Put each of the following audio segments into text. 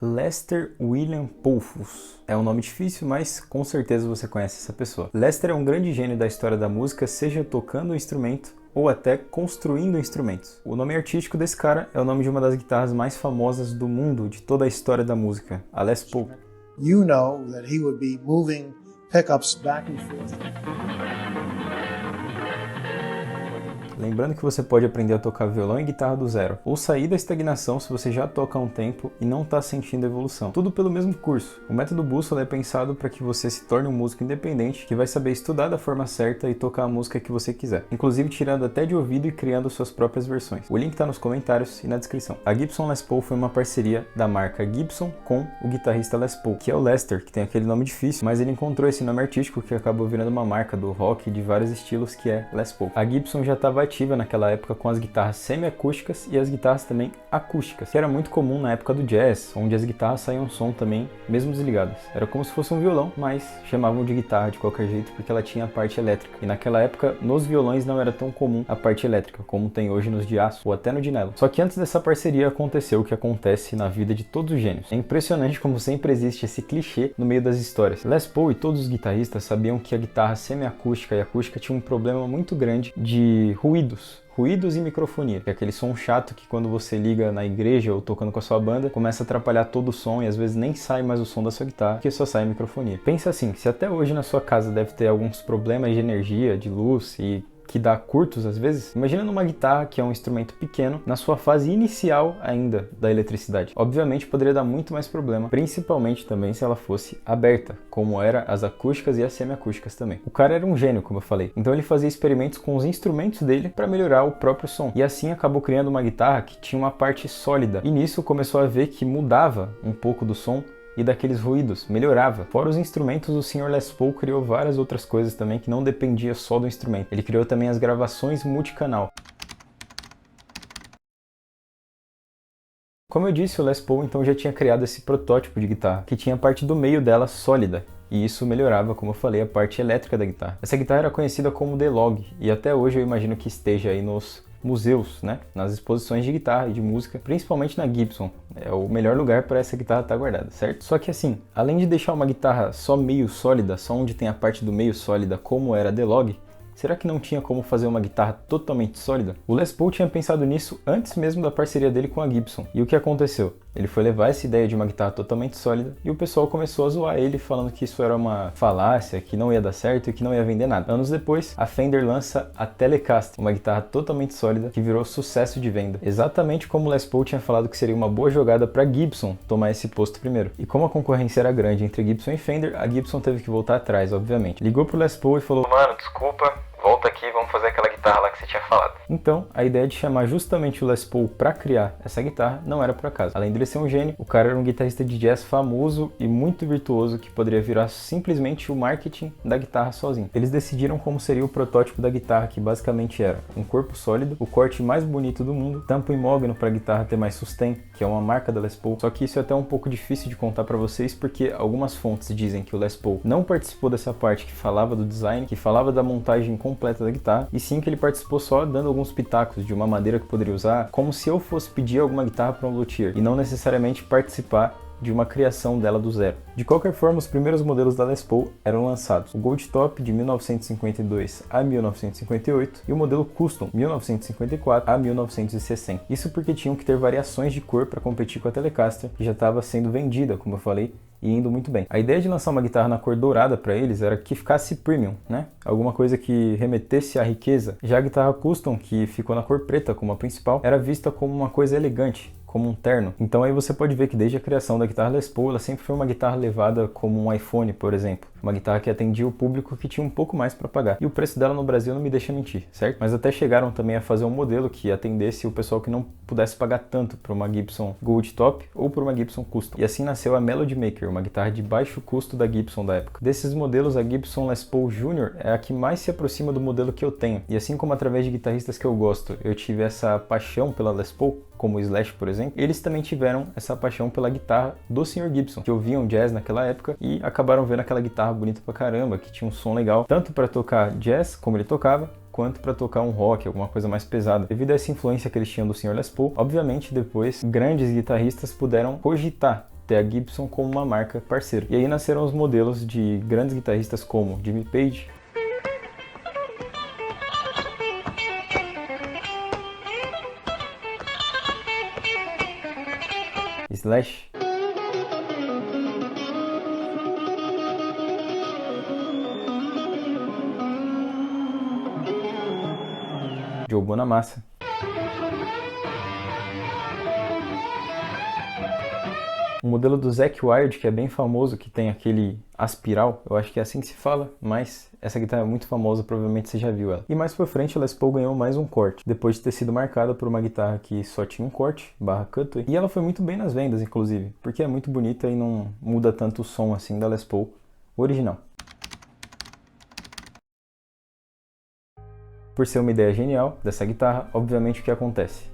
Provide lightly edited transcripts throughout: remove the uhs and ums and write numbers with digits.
Lester William Pulfus. É um nome difícil, mas com certeza você conhece essa pessoa. Lester é um grande gênio da história da música, seja tocando um instrumento ou até construindo instrumentos. O nome artístico desse cara é o nome de uma das guitarras mais famosas do mundo, de toda a história da música, a Les Paul. You know that he would be moving pickups back and forth. Lembrando que você pode aprender a tocar violão e guitarra do zero, ou sair da estagnação se você já toca há um tempo e não está sentindo evolução. Tudo pelo mesmo curso. O método Bússola é pensado para que você se torne um músico independente que vai saber estudar da forma certa e tocar a música que você quiser, inclusive tirando até de ouvido e criando suas próprias versões. O link está nos comentários e na descrição. A Gibson Les Paul foi uma parceria da marca Gibson com o guitarrista Les Paul, que é o Lester, que tem aquele nome difícil, mas ele encontrou esse nome artístico que acabou virando uma marca do rock de vários estilos, que é Les Paul. A Gibson já estava ativa naquela época com as guitarras semi-acústicas e as guitarras também acústicas, que era muito comum na época do jazz, onde as guitarras saíam som também, mesmo desligadas. Era como se fosse um violão, mas chamavam de guitarra de qualquer jeito porque ela tinha a parte elétrica. E naquela época, nos violões não era tão comum a parte elétrica, como tem hoje nos de aço ou até no de nylon. Só que antes dessa parceria aconteceu o que acontece na vida de todos os gênios. É impressionante como sempre existe esse clichê no meio das histórias. Les Paul e todos os guitarristas sabiam que a guitarra semi-acústica e acústica tinha um problema muito grande de ruídos e microfonia, que é aquele som chato que quando você liga na igreja ou tocando com a sua banda, começa a atrapalhar todo o som e às vezes nem sai mais o som da sua guitarra, porque só sai a microfonia. Pensa assim, se até hoje na sua casa deve ter alguns problemas de energia, de luz e que dá curtos às vezes, imagina numa guitarra que é um instrumento pequeno, na sua fase inicial ainda da eletricidade. Obviamente poderia dar muito mais problema, principalmente também se ela fosse aberta, como era as acústicas e as semiacústicas também. O cara era um gênio, como eu falei, então ele fazia experimentos com os instrumentos dele para melhorar o próprio som, e assim acabou criando uma guitarra que tinha uma parte sólida, e nisso começou a ver que mudava um pouco do som e daqueles ruídos, melhorava. Fora os instrumentos, o Sr. Les Paul criou várias outras coisas também que não dependia só do instrumento. Ele criou também as gravações multicanal. Como eu disse, o Les Paul então já tinha criado esse protótipo de guitarra, que tinha a parte do meio dela sólida, e isso melhorava, como eu falei, a parte elétrica da guitarra. Essa guitarra era conhecida como DeLog, e até hoje eu imagino que esteja aí nos museus, né? Nas exposições de guitarra e de música, principalmente na Gibson. É o melhor lugar para essa guitarra estar guardada, certo? Só que assim, além de deixar uma guitarra só meio sólida, só onde tem a parte do meio sólida, como era a DeLog, será que não tinha como fazer uma guitarra totalmente sólida? O Les Paul tinha pensado nisso antes mesmo da parceria dele com a Gibson. E o que aconteceu? Ele foi levar essa ideia de uma guitarra totalmente sólida e o pessoal começou a zoar ele, falando que isso era uma falácia, que não ia dar certo e que não ia vender nada. Anos depois, a Fender lança a Telecaster, uma guitarra totalmente sólida que virou sucesso de venda. Exatamente como o Les Paul tinha falado que seria uma boa jogada para Gibson tomar esse posto primeiro. E como a concorrência era grande entre Gibson e Fender, a Gibson teve que voltar atrás, obviamente. Ligou pro Les Paul e falou: "Mano, desculpa, volta aqui, vamos fazer aquela guitarra lá que você tinha falado." Então, a ideia de chamar justamente o Les Paul para criar essa guitarra não era por acaso. Além dele ser um gênio, o cara era um guitarrista de jazz famoso e muito virtuoso que poderia virar simplesmente o marketing da guitarra sozinho. Eles decidiram como seria o protótipo da guitarra, que basicamente era um corpo sólido, o corte mais bonito do mundo, tampo imóvel para a guitarra ter mais sustain, que é uma marca da Les Paul. Só que isso é até um pouco difícil de contar para vocês, porque algumas fontes dizem que o Les Paul não participou dessa parte que falava do design, que falava da montagem completa da guitarra, e sim que ele participou só dando alguns pitacos de uma madeira que poderia usar, como se eu fosse pedir alguma guitarra para um luthier, e não necessariamente participar de uma criação dela do zero. De qualquer forma, os primeiros modelos da Les Paul eram lançados: o Gold Top de 1952 a 1958 e o modelo Custom 1954 a 1960. Isso porque tinham que ter variações de cor para competir com a Telecaster, que já estava sendo vendida, como eu falei, e indo muito bem. A ideia de lançar uma guitarra na cor dourada para eles era que ficasse premium, né? Alguma coisa que remetesse à riqueza. Já a guitarra Custom, que ficou na cor preta como a principal, era vista como uma coisa elegante, como um terno. Então aí você pode ver que desde a criação da guitarra Les Paul, ela sempre foi uma guitarra levada como um iPhone, por exemplo. Uma guitarra que atendia o público que tinha um pouco mais para pagar. E o preço dela no Brasil não me deixa mentir, certo? Mas até chegaram também a fazer um modelo que atendesse o pessoal que não pudesse pagar tanto para uma Gibson Gold Top ou para uma Gibson Custom. E assim nasceu a Melody Maker, uma guitarra de baixo custo da Gibson da época. Desses modelos, a Gibson Les Paul Jr. é a que mais se aproxima do modelo que eu tenho. E assim como através de guitarristas que eu gosto, eu tive essa paixão pela Les Paul, como o Slash, por exemplo, eles também tiveram essa paixão pela guitarra do Sr. Gibson, que ouviam jazz naquela época e acabaram vendo aquela guitarra bonita pra caramba, que tinha um som legal, tanto para tocar jazz, como ele tocava, quanto para tocar um rock, alguma coisa mais pesada. Devido a essa influência que eles tinham do Sr. Les Paul, obviamente depois grandes guitarristas puderam cogitar ter a Gibson como uma marca parceira. E aí nasceram os modelos de grandes guitarristas como Jimmy Page, Slash, Joe Bonamassa, o modelo do Zakk Wylde, que é bem famoso, que tem aquele aspiral, eu acho que é assim que se fala, mas essa guitarra é muito famosa, provavelmente você já viu ela. E mais pra frente a Les Paul ganhou mais um corte, depois de ter sido marcada por uma guitarra que só tinha um corte, barra cutaway, e ela foi muito bem nas vendas, inclusive, porque é muito bonita e não muda tanto o som assim da Les Paul original. Por ser uma ideia genial dessa guitarra, obviamente o que acontece?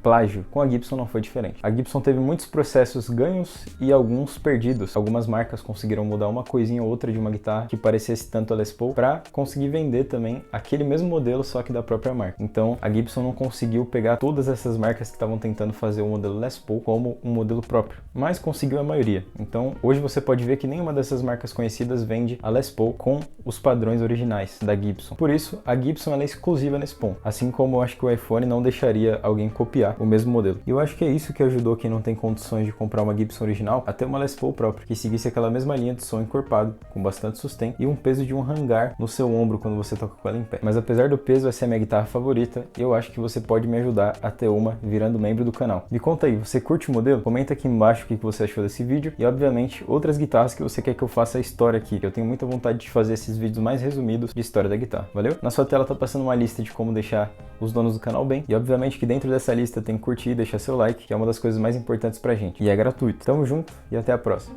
Plágio. Com a Gibson não foi diferente. A Gibson teve muitos processos ganhos e alguns perdidos. Algumas marcas conseguiram mudar uma coisinha ou outra de uma guitarra que parecesse tanto a Les Paul para conseguir vender também aquele mesmo modelo, só que da própria marca. Então a Gibson não conseguiu pegar todas essas marcas que estavam tentando fazer o modelo Les Paul como um modelo próprio, mas conseguiu a maioria. Então hoje você pode ver que nenhuma dessas marcas conhecidas vende a Les Paul com os padrões originais da Gibson. Por isso a Gibson ela é exclusiva nesse ponto. Assim como eu acho que o iPhone não deixaria alguém copiar o mesmo modelo. E eu acho que é isso que ajudou quem não tem condições de comprar uma Gibson original a ter uma Les Paul própria, que seguisse aquela mesma linha de som encorpado, com bastante sustento e um peso de um hangar no seu ombro quando você toca com ela em pé. Mas apesar do peso, essa é a minha guitarra favorita e eu acho que você pode me ajudar a ter uma virando membro do canal. Me conta aí, você curte o modelo? Comenta aqui embaixo o que você achou desse vídeo e obviamente outras guitarras que você quer que eu faça a história aqui. Eu tenho muita vontade de fazer esses vídeos mais resumidos de história da guitarra, valeu? Na sua tela tá passando uma lista de como deixar os donos do canal bem e obviamente que dentro dessa lista tem curtir e deixar seu like, que é uma das coisas mais importantes pra gente. E é gratuito. Tamo junto e até a próxima.